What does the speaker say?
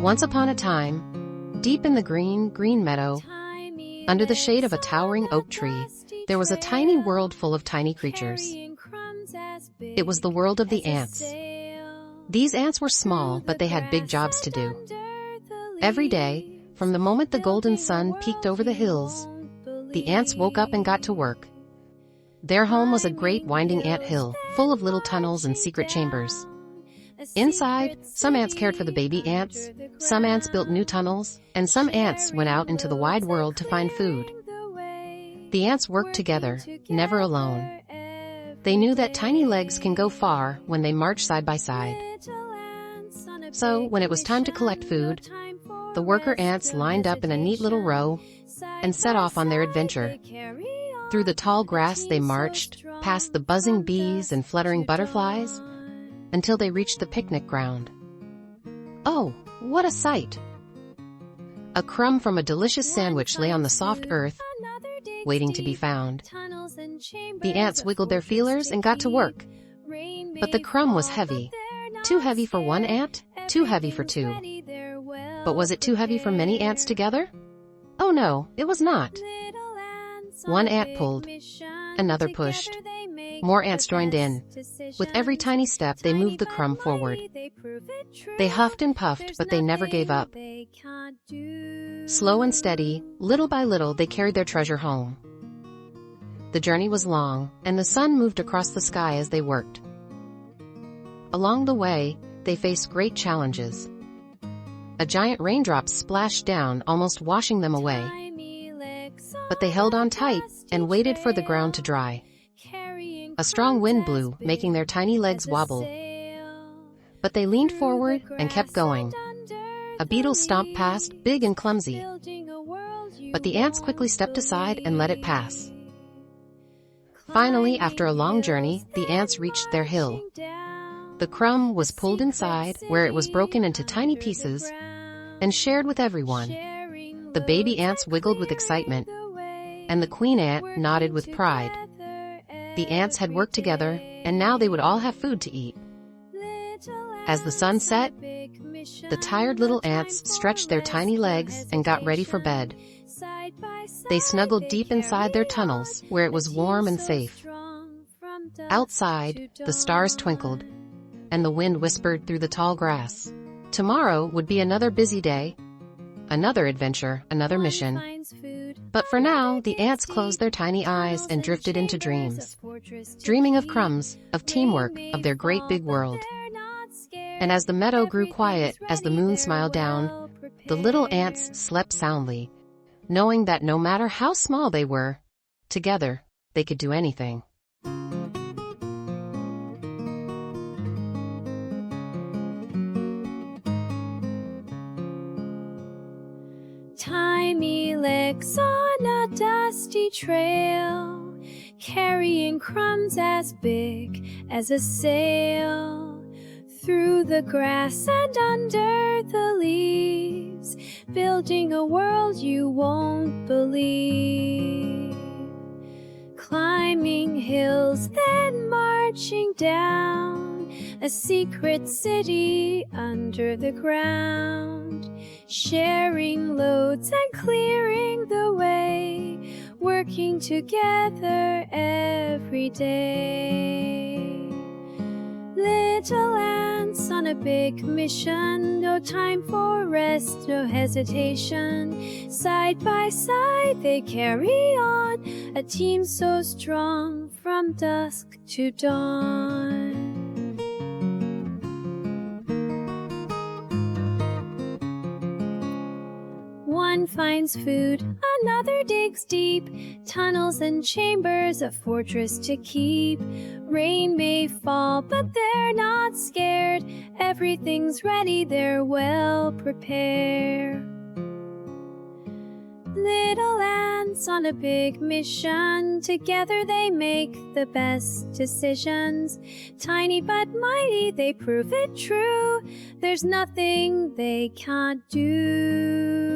Once upon a time, deep in the green meadow, under the shade of a towering oak tree, there was a tiny world full of tiny creatures. It was the world of the ants. These ants were small, but they had big jobs to do. Every day, from the moment the golden sun peeked over the hills, the ants woke up and got to work. Their home was a great winding ant hill, full of little tunnels and secret chambers. Inside, some ants cared for the baby ants, some ants built new tunnels, and some ants went out into the wide world to find food. The ants worked together, never alone. They knew that tiny legs can go far when they march side by side. So, when it was time to collect food, the worker ants lined up in a neat little row and set off on their adventure. Through the tall grass they marched, past the buzzing bees and fluttering butterflies, until they reached the picnic ground. Oh, what a sight! A crumb from a delicious sandwich lay on the soft earth, waiting to be found. The ants wiggled their feelers and got to work. But the crumb was heavy. Too heavy for one ant, too heavy for two. But was it too heavy for many ants together? Oh no, it was not. One ant pulled, another pushed. More ants joined in. With every tiny step, they moved the crumb forward. They huffed and puffed, but they never gave up. Slow and steady, little by little, they carried their treasure home. The journey was long, and the sun moved across the sky as they worked. Along the way, they faced great challenges. A giant raindrop splashed down, almost washing them away. But they held on tight and waited for the ground to dry. A strong wind blew, making their tiny legs wobble. But they leaned forward and kept going. A beetle stomped past, big and clumsy. But the ants quickly stepped aside and let it pass. Finally, after a long journey, the ants reached their hill. The crumb was pulled inside, where it was broken into tiny pieces and shared with everyone. The baby ants wiggled with excitement, and the queen ant nodded with pride. The ants had worked together, and now they would all have food to eat. As the sun set, the tired little ants stretched their tiny legs and got ready for bed. They snuggled deep inside their tunnels, where it was warm and safe. Outside, the stars twinkled, and the wind whispered through the tall grass. Tomorrow would be another busy day, another adventure, another mission. But for now, the ants closed their tiny eyes and drifted into dreams, dreaming of crumbs, of teamwork, of their great big world. And as the meadow grew quiet, as the moon smiled down, the little ants slept soundly, knowing that no matter how small they were, together, they could do anything. Tiny legs on a dusty trail, carrying crumbs as big as a sail. Through the grass and under the leaves, building a world you won't believe. Climbing hills, then marching down a secret city under the ground. Sharing loads and clearing the way, working together every day. Little ants on a big mission, no time for rest, no hesitation. Side by side they carry on, a team so strong from dusk to dawn. One finds food, another digs deep, tunnels and chambers, a fortress to keep. Rain may fall, but they're not scared. Everything's ready, they're well prepared. Little ants on a big mission, together they make the best decisions. Tiny but mighty, they prove it true. There's nothing they can't do.